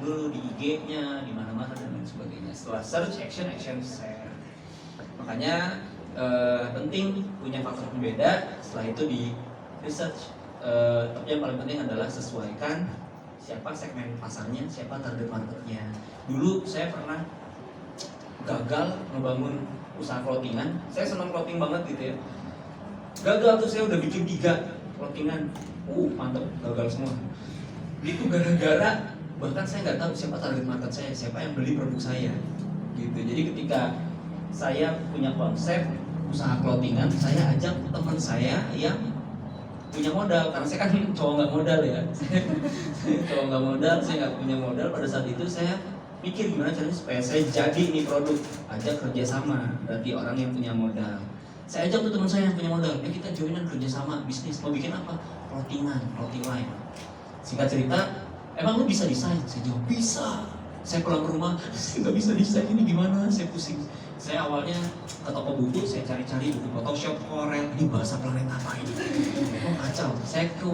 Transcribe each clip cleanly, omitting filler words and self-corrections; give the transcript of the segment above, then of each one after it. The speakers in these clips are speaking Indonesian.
dulu di IG-nya, di mana-mana dan lain sebagainya. Setelah search, action, share. Makanya penting punya faktor pembeda. Setelah itu di research. Tapi yang paling penting adalah sesuaikan siapa segmen pasarnya, siapa target marketnya. Dulu saya pernah gagal ngebangun usaha clothingan. Saya senang clothing banget gitu ya. Gagal tuh, saya udah bikin 3 clothingan. Mantep, gagal semua. Itu gara-gara bahkan saya nggak tahu siapa target market saya, siapa yang beli produk saya gitu. Jadi ketika saya punya konsep usaha clothingan, saya ajak teman saya yang punya modal, karena saya kan cowok nggak modal ya. Saya cowok nggak modal, saya nggak punya modal. Pada saat itu saya pikir gimana caranya supaya saya jadi ini produk, ajak kerjasama, berarti orang yang punya modal. Saya ajak tuh teman saya yang punya modal, kita joinan kerjasama bisnis, mau bikin apa? Clothing line. Singkat cerita, emang lu bisa desain? Saya jawab, bisa. Saya pulang ke rumah, saya nggak bisa desain, ini gimana? Saya pusing. Saya awalnya ke toko buku, saya cari-cari buku Photoshop, Corel, ini bahasa planet apa ini? Kacau. Saya ke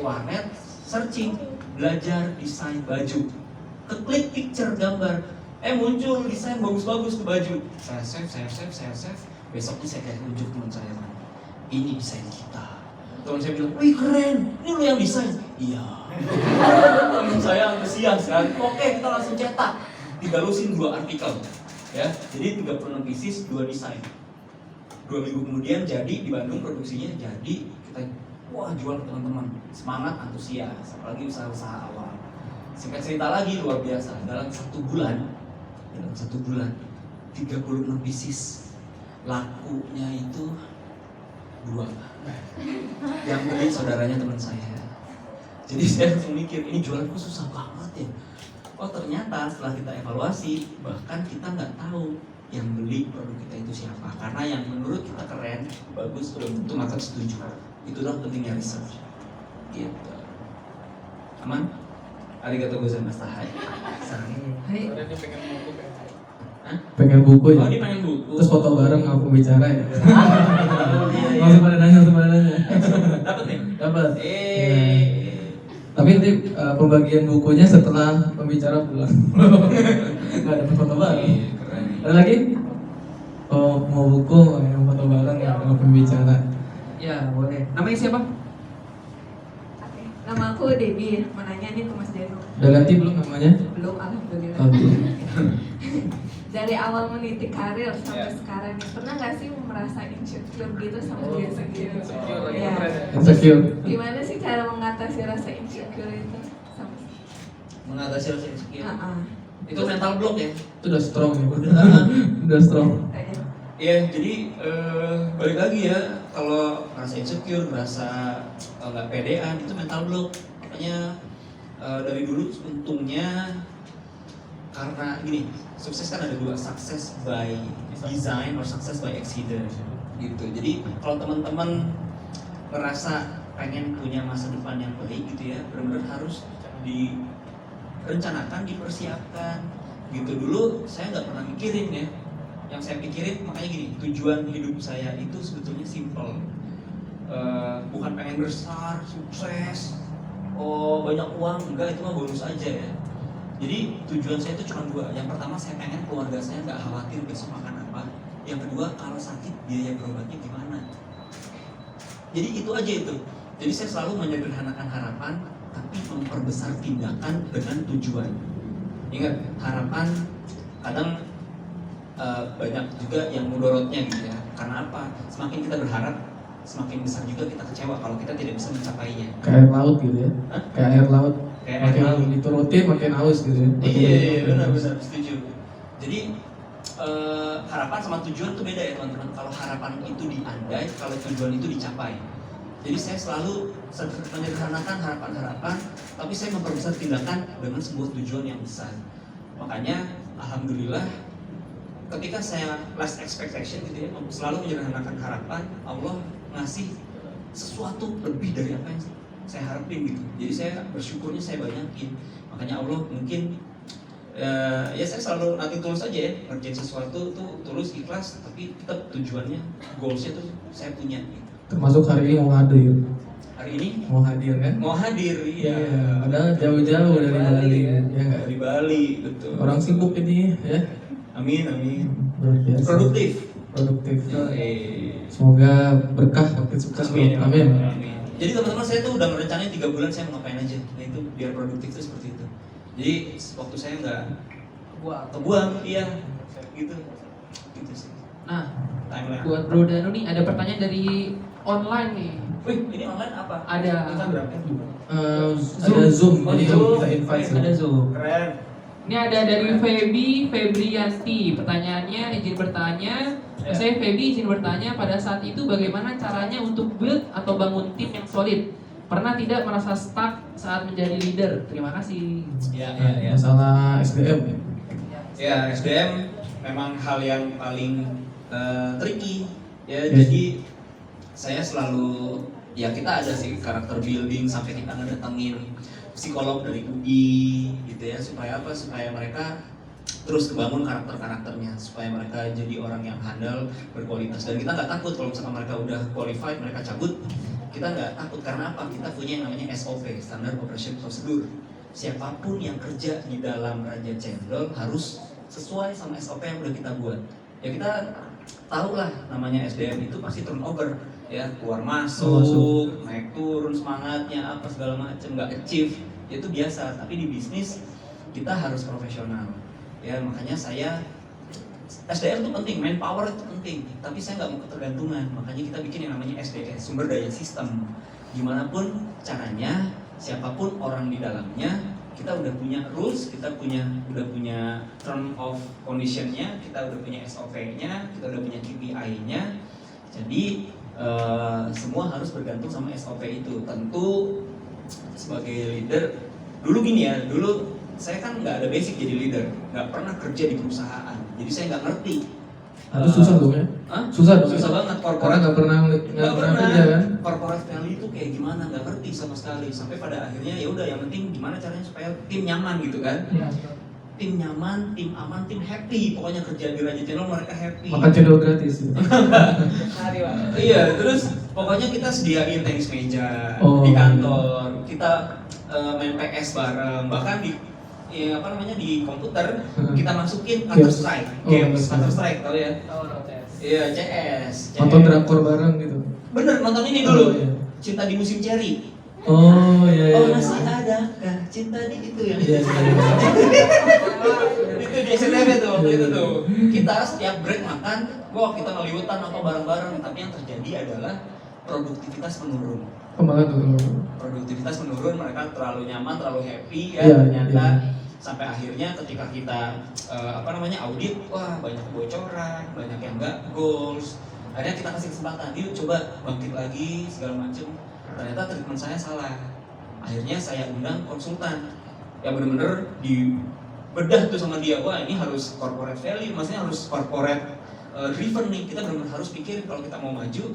warnet, searching, belajar desain baju. Keklik picture gambar, muncul desain bagus-bagus ke baju. Saya save. Besoknya saya kayak tunjuk teman saya, ini desain kita. Teman saya bilang, wih keren, ini lu yang desain? Iya. Teman saya antusias kan, oke kita langsung cetak. Dibalusin 2 artikel, ya. Jadi 36 pieces, 2 desain. 2 minggu kemudian jadi di Bandung produksinya, jadi kita jual ke teman-teman. Semangat, antusias, apalagi usaha-usaha awal. Singkat cerita lagi luar biasa, dalam 1 bulan 36 pieces. Lakunya itu 2. Yang beli saudaranya teman saya. Jadi saya langsung mikir, ini jualanku susah banget ya. Ternyata setelah kita evaluasi, bahkan kita nggak tahu yang beli produk kita itu siapa. Karena yang menurut kita keren, bagus, belum tentu market setuju. Itulah pentingnya research. Gitu. Aman? Arigatou gozaimasu. Hai. Pengen buku ya? Dia pengen buku. Terus foto bareng sama pembicara ya? Langsung pada nanya. Dapat nih? Dapat. Tapi nanti pembagian bukunya setelah pembicara pulang. Nggak dapat foto bareng. Keren. Ada lagi? Mau buku yang foto bareng sama pembicara? Ya boleh. Namanya siapa? Nama aku Debbie, mau nanya nih ke Mas Deno. Udah ganti belum namanya? Belum, alhamdulillah. Dari awal meniti karir sampai sekarang nih, pernah nggak sih merasa insecure gitu sama diri sendiri? Ya. Insecure. Gimana sih cara mengatasi rasa insecure itu? Mengatasi rasa insecure. Heeh. Itu mental block ya? Itu udah strong ya? Udah strong. Ya, jadi balik lagi ya, kalau merasa insecure, merasa nggak pedean, itu mental block. Makanya dari dulu untungnya, karena gini, sukses kan ada 2, success by design or success by accident gitu. Jadi kalau teman-teman ngerasa pengen punya masa depan yang baik gitu ya, benar-benar harus direncanakan, dipersiapkan gitu. Dulu saya nggak pernah mikirin ya. Yang saya pikirin, makanya gini, tujuan hidup saya itu sebetulnya simple. Bukan pengen besar, sukses, banyak uang, enggak, itu mah bonus aja ya. Jadi tujuan saya itu cuma 2. Yang pertama, saya pengen keluarga saya nggak khawatir besok makan apa. Yang kedua, kalau sakit biaya berobatnya gimana. Jadi itu aja itu. Jadi saya selalu menyederhanakan harapan, tapi memperbesar tindakan dengan tujuan. Ingat, harapan kadang banyak juga yang mudorotnya gitu ya. Karena apa? Semakin kita berharap, semakin besar juga kita kecewa kalau kita tidak bisa mencapainya. Kayak air laut gitu ya? Hah? Kayak air laut. Kayak makin air laut. diturutin makin haus gitu ya? Iya, benar setuju. Jadi harapan sama tujuan itu beda ya teman-teman. Kalau harapan itu diandai, kalau tujuan itu dicapai. Jadi saya selalu menyederhanakan harapan-harapan, tapi saya memperbesar tindakan dengan sebuah tujuan yang besar. Makanya alhamdulillah, ketika saya last expectation gitu ya, selalu menyederhanakan harapan, Allah ngasih sesuatu lebih dari apa yang saya harapin gitu. Jadi saya bersyukurnya saya banyakin. Makanya Allah mungkin ya saya selalu nanti tulus aja ya, ngerjain sesuatu tuh tulus, ikhlas, tapi tetap tujuannya, goalsnya tuh saya punya gitu. Termasuk hari ini mau ngadu ya? hari ini mau hadir kan? mau hadir, iya. Padahal jauh-jauh dari Bali, ya. ya nggak? Dari Bali, betul. Orang sibuk ini, ya. Amin, amin. Luar biasa. Produktif. Semoga berkah, makin sukses. Amin. Amin. Amin. Jadi teman-teman saya tuh udah merencanain 3 bulan saya mau ngapain aja. Nah itu biar produktif tuh seperti itu. Jadi waktu saya nggak kebuang, iya, gitu sih. Nah, Timeline. buat Bro Danu nih ada pertanyaan dari online nih. Wih, ini online apa? Ada. Instagram ya? Ada Zoom, Oh, jadi Zoom. kita invite. Ada Zoom. Keren. Ini ada dari Febrianti. Pertanyaannya izin bertanya. Ya. Saya Feby izin bertanya, pada saat itu bagaimana caranya untuk build atau bangun tim yang solid? Pernah tidak merasa stuck saat menjadi leader? Terima kasih. Ya, Masalah SDM. Ya, SDM memang hal yang paling tricky. Ya, Yes. jadi saya selalu, ya kita ada sih karakter building sampai kita ngedatengin psikolog dari UI gitu ya, supaya apa? Supaya mereka terus kebangun karakternya, supaya mereka jadi orang yang handal, berkualitas. Dan kita nggak takut kalau misalkan mereka udah qualified, mereka cabut, kita nggak takut. Karena apa? Kita punya yang namanya SOP, Standard Operation Procedure. Siapapun yang kerja di dalam Raja Cendol harus sesuai sama SOP yang udah kita buat. Ya kita tahu lah, namanya SDM itu pasti turnover, ya keluar masuk, naik turun semangatnya apa segala macam, nggak achieve, itu biasa. Tapi di bisnis kita harus profesional. Ya makanya saya SDM itu penting, manpower itu penting, tapi saya nggak mau ketergantungan. Makanya kita bikin yang namanya SDS, sumber daya sistem. Gimanapun caranya, siapapun orang di dalamnya, kita udah punya rules, kita udah punya term of conditionnya, kita udah punya SOP-nya, kita udah punya KPI-nya. Jadi semua harus bergantung sama SOP itu. Tentu sebagai leader, dulu gini ya, dulu saya kan nggak ada basic jadi leader, nggak pernah kerja di perusahaan, jadi saya nggak ngerti. Itu susah dong ya? Susah dong. Susah banget. Karena nggak pernah kerja kan? Corporate value itu kayak gimana, nggak ngerti sama sekali. Sampai pada akhirnya ya udah, yang penting gimana caranya supaya tim nyaman gitu kan? Tim nyaman, tim aman, tim happy. Pokoknya kerja di Raja Channel mereka happy. Makan cendol gratis. Iya, terus pokoknya kita sediain tenis meja Oh. di kantor. Kita main PS bareng, bahkan di di komputer kita masukin Counter Strike, games Counter Strike, tahu ya? Iya, CS. Nonton drakor bareng gitu. Bener, nonton ini dulu. Oh, iya. Cinta di Musim Ceri. Oh iya. Oh masih ada kan cinta di itu yang Iya. itu di SNM tuh waktu itu tuh. Kita setiap break makan, kita ngeliwutan atau bareng-bareng. Tapi yang terjadi adalah produktivitas menurun. Kemana tuh? Produktivitas menurun, mereka terlalu nyaman, terlalu happy ya. Iya, Ternyata iya. sampai akhirnya ketika kita audit, wah banyak kebocoran, banyak yang enggak goals. Akhirnya kita kasih kesempatan, yuk coba bangkit lagi segala macem. Ternyata treatment saya salah. Akhirnya saya undang konsultan yang bener-bener dibedah tuh sama dia. Wah ini harus corporate value, maksudnya harus corporate driven nih. Kita bener-bener harus pikir kalau kita mau maju,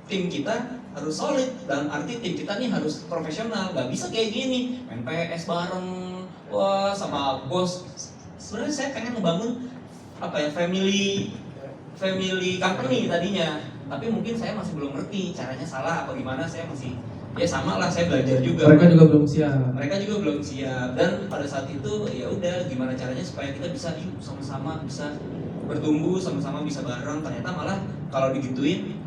tim kita harus solid. Dalam arti tim kita nih harus profesional. Gak bisa kayak gini, main PS bareng, wah sama bos. Sebenarnya saya pengen ngebangun family company tadinya. Tapi mungkin saya masih belum ngerti caranya salah apa gimana, saya masih ya sama lah, saya belajar juga. Mereka juga belum siap. Dan pada saat itu ya udah gimana caranya supaya kita bisa sama-sama bisa bertumbuh, sama-sama bisa bareng. Ternyata malah kalau digituin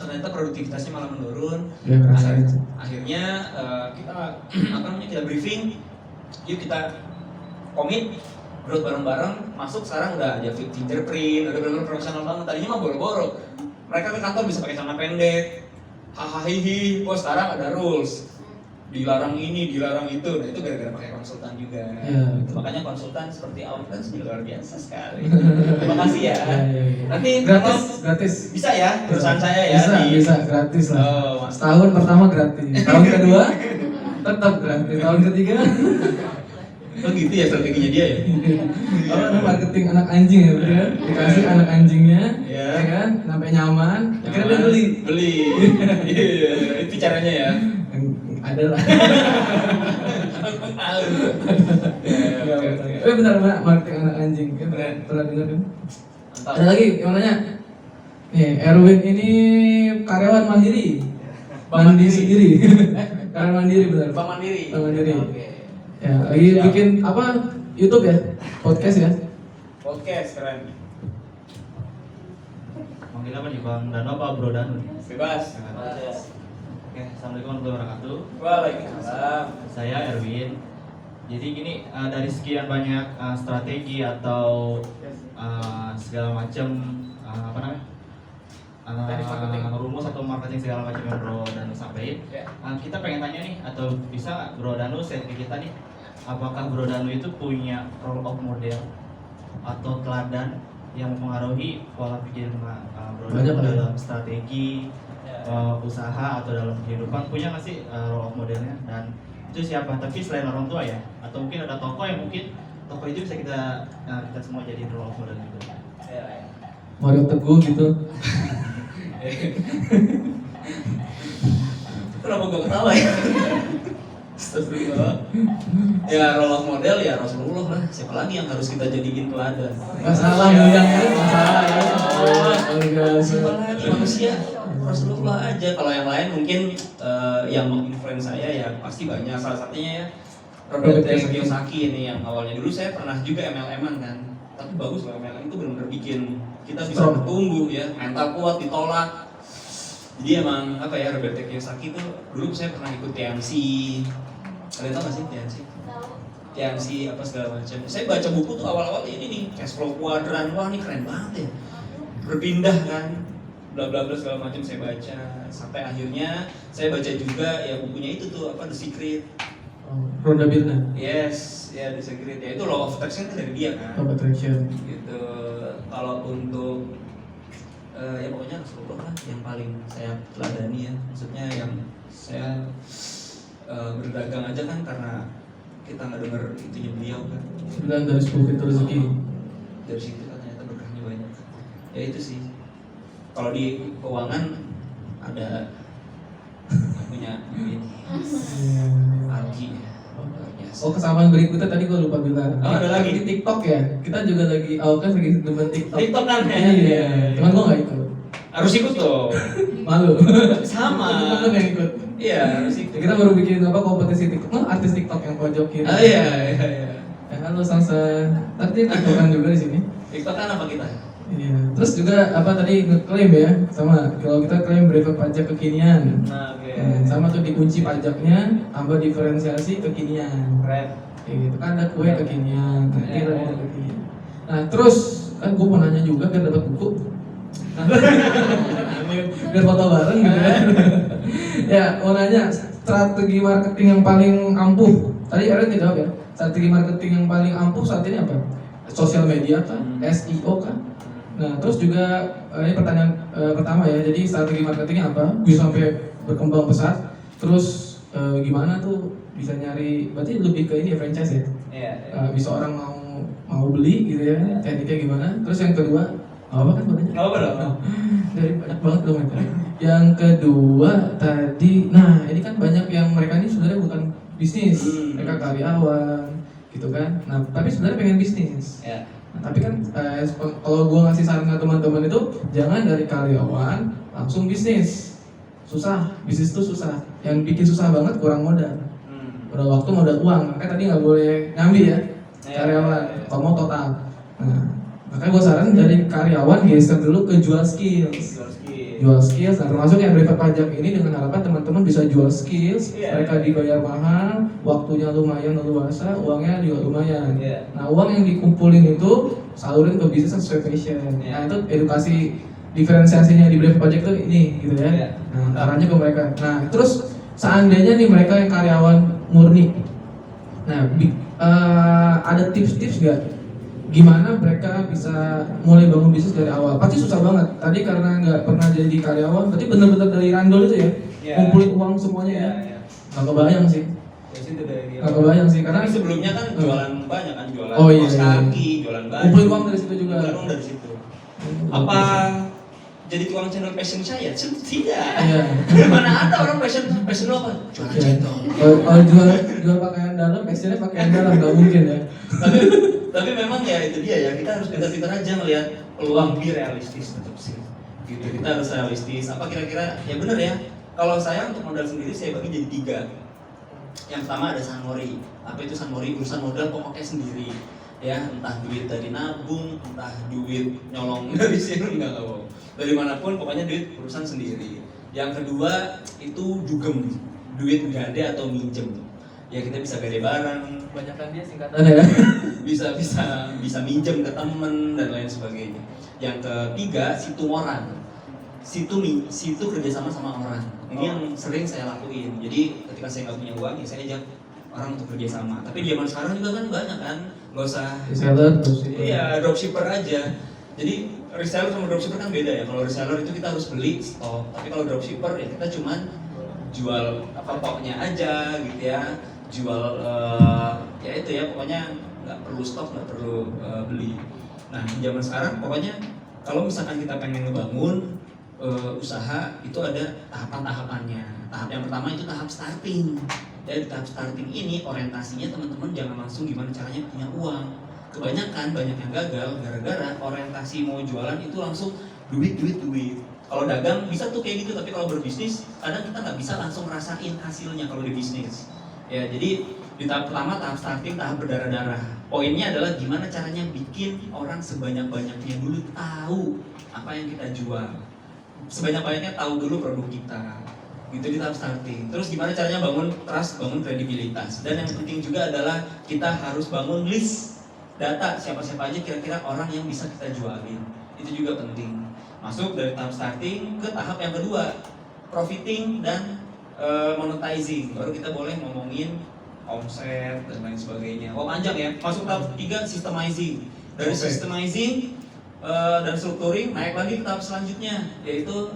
ternyata produktivitasnya malah menurun. Ya, Akhirnya kita briefing, yuk kita komit growth bareng-bareng, masuk sekarang udah ada fingerprint, udah benar-benar profesional banget. Tadinya mah boro-boro, mereka ke kantor bisa pakai celana pendek, hahaha. Sekarang ada rules, dilarang ini, dilarang itu. Nah itu gara-gara pakai konsultan juga. Ya. Makanya konsultan seperti Outlands juga luar biasa sekali. Terima kasih ya. Nanti gratis. bisa ya perusahaan saya ya. Bisa gratis lah. Oh, setahun pertama gratis, tahun kedua tetap gratis, tahun ketiga oh gitu ya strateginya dia ya. kalau marketing anak anjing ya, betul kan? Dikasih anak anjingnya, Ya. ya kan, sampai nyaman, akhirnya dia beli. Iya, itu caranya ya. Ada lah. Oke. Bentar mbak, marketing anak anjing, kan pernah dengar kan? Ada lagi yang mau nanya? Nih, Erwin ini karyawan mandiri. Mandiri sendiri. Karyawan mandiri benar. Bank Mandiri. Bank Mandiri. Oke. Ya, lagi Siap. bikin apa? YouTube ya? Podcast ya? Podcast keren. Manggil apa nih Bang Dano apa Bro Danu? Bebas. Oke, assalamualaikum warahmatullahi wabarakatuh. Waalaikumsalam. Saya Erwin. Jadi gini dari sekian banyak strategi atau segala macam apa namanya Teknik marketing. rumus atau marketing segala macam yang Bro Danu sampaikan. Ya. Kita pengen tanya nih atau bisa nggak Bro Danu share ke kita nih, apakah Bro Danu itu punya role of model atau teladan yang mempengaruhi pola pikir Bro Banyak, Danu Pak. dalam strategi usaha atau dalam kehidupan, punya nggak sih role of modelnya, dan itu siapa? Tapi selain orang tua ya, atau mungkin ada tokoh yang mungkin tokoh itu bisa kita semua jadi role of model gitu. Ya. Mario Teguh gitu. Kenapa gue ketawa ya? Astagfirullah. Ya role model ya Rasulullah lah. Siapa lagi yang harus kita jadiin teladan? Masalah yang masalah ya. Siapa lagi manusia? Rasulullah aja. Kalau yang lain mungkin yang menginfluence saya ya pasti banyak. Salah satunya ya Robert Kiyosaki ini yang awalnya dulu saya pernah juga MLM-an kan. Tapi bagus loh MLM itu benar-benar bikin kita bisa Strong. bertumbuh ya, mental kuat ditolak. Jadi emang apa ya Robert Kiyosaki itu dulu saya pernah ikut TMC. Kalian tahu nggak sih TMC? TMC apa segala macam. Saya baca buku tuh awal-awal ini nih cash flow quadrant, wah ini keren banget ya. Berpindah kan, bla bla bla segala macam saya baca sampai akhirnya saya baca juga ya bukunya itu tuh apa The Secret. Ronda Birna. Yes, ya The Secret ya itu law of attraction kan dari dia kan. Law of Attraction. Gitu. Kalau untuk ya pokoknya Rasulullah lah yang paling saya teladani ya. Maksudnya yang saya berdagang aja kan karena kita nggak dengar itunya beliau kan. 9 dari 10 pintu rezeki. Dari situ kan ternyata berkahnya banyak. Ya itu sih. Kalau di keuangan ada punya ini Alki. Oh, kesamaan berikutnya tadi gue lupa bilang. Oh, ada lagi? Di TikTok ya. Kita juga lagi kan lagi demen TikTok. TikTok kan ya? Iya. Cuman gue nggak ikut. Harus ikut tuh. Malu. Sama. Temen yang ikut. Iya, harus ikut. Kita baru bikin apa kompetisi TikTok. Artis TikTok yang pojok kiri. Ah iya, iya, iya. Ya, halo Sansa. Tadi TikTokan juga di sini. TikTok kan apa kita? Iya. Terus juga apa tadi ngeklaim ya, sama kalau kita klaim brevet pajak kekinian. Nah, oke. Sama tuh dikunci pajaknya, tambah diferensiasi kekinian. Keren. Kayak gitu kan ada kue kekinian, terakhir ada kekinian. Nah terus kan gue mau nanya juga biar dapat buku. Biar foto bareng gitu ya. Ya mau nanya strategi marketing yang paling ampuh. Tadi Aaron tidak jawab ya. Strategi marketing yang paling ampuh saat ini apa? Sosial media kan, SEO kan. Nah terus juga ini pertanyaan pertama ya. Jadi strategi marketingnya apa? Bisa sampai berkembang pesat. Terus gimana tuh bisa nyari? Berarti lebih ke ini ya, franchise ya. Iya. Bisa orang mau beli gitu ya, tekniknya gimana. Terus yang kedua apa kan banyak? Nggak apa dong. Dari banyak banget dong itu. Yang kedua tadi, nah ini kan banyak yang mereka ini sebenarnya bukan bisnis, mereka karyawan gitu kan. Nah tapi sebenarnya pengen bisnis. Ya. Nah, tapi kan kalau gua ngasih saran ke teman-teman itu jangan dari karyawan langsung bisnis. Susah, bisnis itu susah. Yang bikin susah banget kurang modal. Modal waktu, modal uang. Makanya tadi nggak boleh nyambi ya karyawan, kalau mau total. Nah, makanya gue saran dari karyawan geser dulu ke jual skills. Jual skills, nah termasuk yang brevet pajak ini dengan harapan teman-teman bisa jual skills. Mereka dibayar mahal, waktunya lumayan luasa, uangnya juga lumayan. Nah uang yang dikumpulin itu salurin ke bisnis sesuai passion. Nah itu edukasi diferensiasinya di brevet pajak itu ini gitu ya. Nah arahnya ke mereka. Nah terus seandainya nih mereka yang karyawan murni, nah ada tips-tips nggak gimana mereka bisa mulai bangun bisnis dari awal? Pasti susah banget. Tadi karena nggak pernah jadi karyawan, berarti benar-benar dari randol itu ya, kumpulin uang semuanya ya. Nggak kebayang sih. Nggak kebayang sih karena Tapi sebelumnya kan jualan banyak kan, jualan Oh, iya, kaos iya. kaki, jualan baju. kumpulin uang dari situ juga. Jualan uang dari situ. Apa jadi tukang channel fashion saya? Tidak. Iya. Mana ada orang fashion lo apa? Jualan Iya. cendol. Kalau jual pakaian dalam, passionnya pakaian dalam nggak mungkin ya. Tapi memang ya itu dia ya, kita harus pintar-pintar aja melihat peluang lebih realistis tetap sih. gitu. Kita harus realistis. Apa kira-kira ya bener ya? Kalau saya untuk modal sendiri saya bagi jadi 3. Yang pertama ada sanmori. Apa itu sanmori? Urusan modal pokoknya sendiri. Ya, entah duit dari nabung, entah duit nyolong dari sini, enggak bohong. Dari manapun pokoknya duit urusan sendiri. Yang kedua itu dugem, duit gade atau minjem. Ya kita bisa gade bareng, Kebanyakan dia singkatan ya. bisa minjem ke temen dan lain sebagainya. Yang ketiga situ moran, situ kerjasama sama orang. Ini yang sering saya lakuin. Jadi ketika saya nggak punya uang ya saya ajak orang untuk kerjasama. Tapi di zaman sekarang juga kan banyak kan, nggak usah Reseller terus itu. iya dropshipper aja. Jadi reseller sama dropshipper kan beda ya. Kalau reseller itu kita harus beli stok, tapi kalau dropshipper ya kita cuman jual pokoknya aja gitu ya. Jual ya itu ya pokoknya nggak perlu stok, nggak perlu beli. Nah di zaman sekarang pokoknya kalau misalkan kita pengen ngebangun usaha itu ada tahapan-tahapannya. Tahap yang pertama itu tahap starting. Ya di tahap starting ini orientasinya teman-teman jangan langsung gimana caranya punya uang. Kebanyakan banyak yang gagal gara-gara orientasi mau jualan itu langsung duit. Kalau dagang bisa tuh kayak gitu, tapi kalau berbisnis kadang kita nggak bisa langsung rasain hasilnya kalau di bisnis. Ya jadi di tahap pertama tahap starting, tahap berdarah-darah. Poinnya adalah gimana caranya bikin orang sebanyak-banyaknya dulu tahu apa yang kita jual. Sebanyak-banyaknya tahu dulu produk kita. Gitu di tahap starting. Terus gimana caranya bangun trust, bangun kredibilitas. Dan yang penting juga adalah kita harus bangun list data siapa-siapa aja kira-kira orang yang bisa kita jualin. Itu juga penting. Masuk dari tahap starting ke tahap yang kedua, profiting dan monetizing. Baru kita boleh ngomongin omset dan lain sebagainya. Oh panjang ya. Masuk tahap ketiga, systemizing. Dari systemizing dan strukturing naik lagi ke tahap selanjutnya yaitu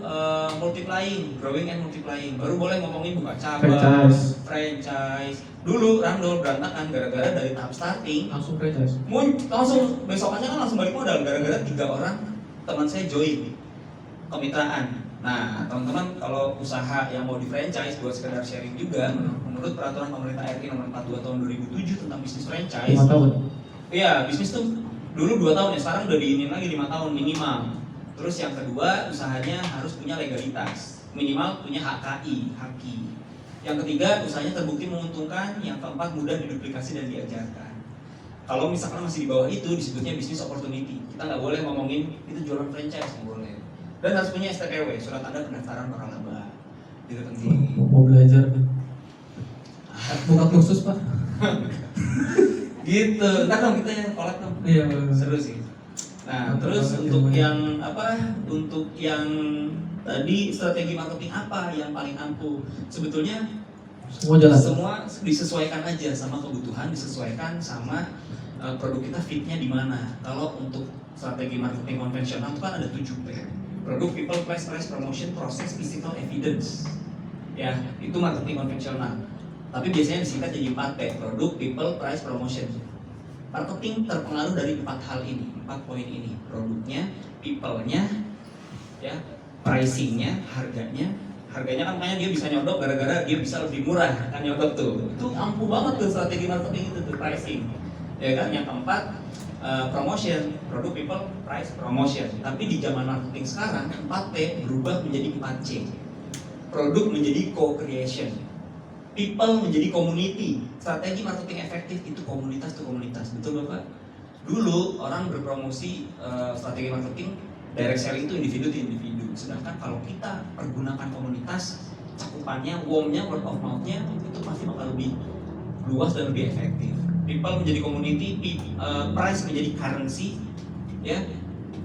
multiplying, growing and multiplying. Baru boleh ngomongin buka cabang, franchise. Dulu Randol berantakan gara-gara dari tahap starting Langsung franchise. langsung besokannya kan langsung balik modal gara-gara 3 orang teman saya join kemitraan. Nah, teman-teman kalau usaha yang mau di franchise buat sekedar sharing juga, menurut peraturan pemerintah RI nomor 42 tahun 2007 tentang bisnis franchise. 5 tahun. Iya, bisnis tuh dulu 2 tahun ya, sekarang udah diinin lagi 5 tahun minimal. Terus yang kedua, usahanya harus punya legalitas, minimal punya HKI, HAKI. Yang ketiga, usahanya terbukti menguntungkan. Yang keempat, mudah diduplikasi dan diajarkan. Kalau misalkan masih di bawah itu, disebutnya business opportunity. Kita nggak boleh ngomongin itu jualan franchise, nggak boleh. Dan harus punya STPW, surat tanda pendaftaran waralaba. Itu penting. Mau belajar kan? Buka kursus pak? Gitu, ntar dong kita yang kolek dong. Iya. Seru sih. Nah, terus untuk yang apa? Untuk yang tadi strategi marketing apa yang paling ampuh? Sebetulnya Semua jalan. semua disesuaikan aja sama kebutuhan, disesuaikan sama produk kita fitnya di mana. Kalau untuk strategi marketing konvensional itu kan ada 7P. Produk, people, place, price, promotion, process, physical, evidence. Ya, itu marketing konvensional. Tapi biasanya disingkat jadi 4P, produk, people, price, promotion. Marketing terpengaruh dari 4 hal ini, 4 poin ini. Produknya, people-nya, ya, pricing-nya, harganya. Harganya kan makanya dia bisa nyodok gara-gara dia bisa lebih murah kan nyodok tuh. Itu ampuh banget tuh strategi marketing itu tuh pricing. Ya kan yang keempat promotion, produk, people, price, promotion. Tapi di zaman marketing sekarang 4P berubah menjadi 4C. Produk menjadi co-creation. People menjadi community. Strategi marketing efektif itu komunitas, betul Bapak? Dulu orang berpromosi strategi marketing direct selling itu individu to individu. Sedangkan kalau kita pergunakan komunitas, cakupannya, WOM-nya, word of mouth-nya itu pasti bakal lebih luas dan lebih efektif. People menjadi community, price menjadi currency. Ya,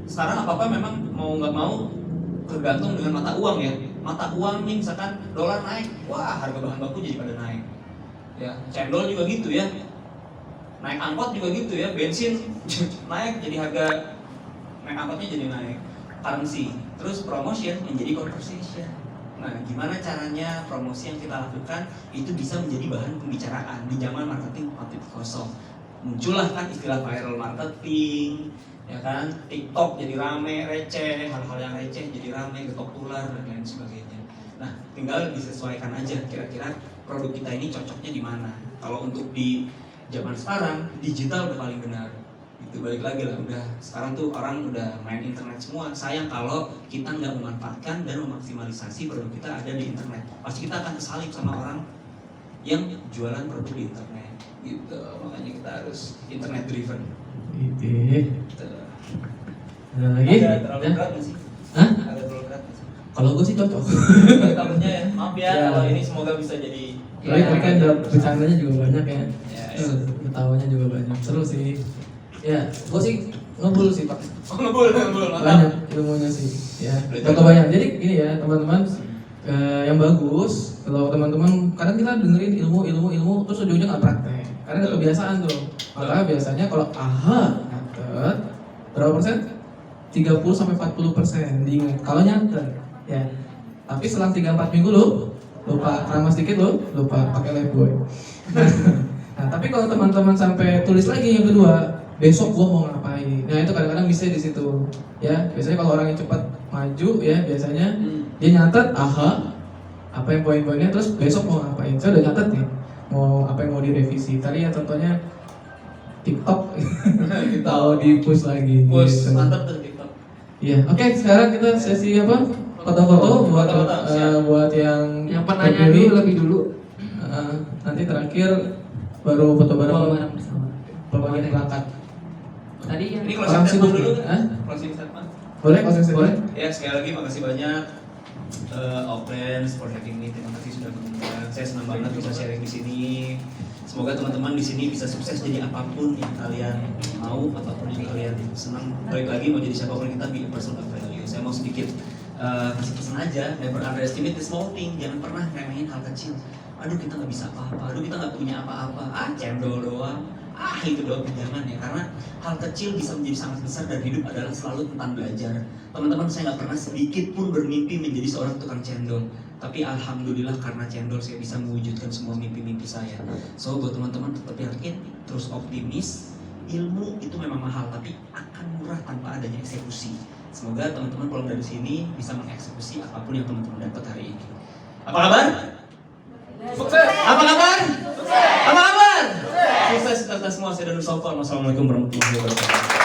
sekarang apa-apa memang mau nggak mau tergantung dengan mata uang ya. Mata uang nih misalkan dolar naik, wah harga bahan baku jadi pada naik. Ya, cendol juga gitu ya. Naik angkot juga gitu ya, bensin naik jadi harga naik angkotnya jadi naik. Currency, terus promotion menjadi conversation. Nah, gimana caranya promosi yang kita lakukan itu bisa menjadi bahan pembicaraan di zaman marketing 4.0. Muncullah kan istilah viral marketing, ya kan, TikTok jadi rame, receh, hal-hal yang receh jadi rame, getok tular dan lain sebagainya. Nah, tinggal disesuaikan aja kira-kira produk kita ini cocoknya di mana. Kalau untuk di zaman sekarang digital udah paling benar. Itu balik lagi lah, udah sekarang tuh orang udah main internet semua. Sayang kalau kita nggak memanfaatkan dan memaksimalisasi produk kita ada di internet. Pasti kita akan kesalip sama orang yang jualan produk di internet gitu. Makanya kita harus internet driven Gitu. gitu. Ada lagi? Ada terlalu Ya? berat nggak sih? Hah? Ada terlalu berat nggak sih? Kalau gue sih cocok. Takutnya ya, maaf ya, Ya. kalau ini semoga bisa jadi Tapi kan bercandanya juga banyak ya. Ya, Ketawanya juga banyak. Seru sih. Ya, gue sih ngebul sih Pak. Oh, ngebul, mantap. Banyak ilmunya sih. Ya, gak kebayang. Jadi gini ya teman-teman, yang bagus kalau teman-teman kadang kita dengerin ilmu terus ujungnya nggak praktek. Karena nggak kebiasaan tuh. Makanya biasanya kalau nyatet berapa persen? 30-40% diingat. Kalau nyatet ya. Tapi selang 3-4 minggu lo lupa, keramas dikit lo lupa pakai Lifebuoy. Nah, tapi kalau teman-teman sampai tulis lagi yang kedua, besok gua mau ngapain. Nah, itu kadang-kadang bisa di situ. Ya, biasanya kalau orang yang cepat maju ya, biasanya dia nyatet, apa yang poin-poinnya, terus besok mau ngapain. Saya udah nyatet nih, mau apa yang mau direvisi. Tadi ya contohnya TikTok, tahu di push lagi. Push, gitu. mantap tuh TikTok. Iya, oke, sekarang kita sesi apa? Foto-foto buat Foto-foto, siap. buat yang penanya terpilih. dulu lebih dulu. Nanti terakhir baru foto bareng Foto bareng bersama. pembagian perangkat. Tadi yang Ini Orang closing sibuk statement dulu nih, hah? kan? Closing statement. Boleh closing statement? Ya, sekali lagi makasih banyak Outland for having me. Terima kasih sudah mengundang. Saya senang banget bisa sharing di sini. Semoga teman-teman di sini bisa sukses jadi apapun yang kalian mau, apapun yang kalian senang. Balik lagi mau jadi siapapun kita, be a person of value. Saya mau sedikit kasih pesan aja, never underestimate the small thing. Jangan pernah remehin hal kecil. Aduh kita nggak bisa apa-apa, aduh kita nggak punya apa-apa, cendol doang, itu doang. Jangan ya, karena hal kecil bisa menjadi sangat besar dan hidup adalah selalu tentang belajar. Teman-teman, saya nggak pernah sedikit pun bermimpi menjadi seorang tukang cendol, tapi alhamdulillah karena cendol saya bisa mewujudkan semua mimpi-mimpi saya. So buat teman-teman tetap yakin, terus optimis. Ilmu itu memang mahal, tapi akan murah tanpa adanya eksekusi. Semoga teman-teman pulang dari sini bisa mengeksekusi apapun yang teman-teman dapat hari ini. Apa kabar? Sukses! Apa kabar? Sukses! Apa kabar? Sukses kita semua. Saya Danur Sofwan. Wassalamualaikum warahmatullahi wabarakatuh.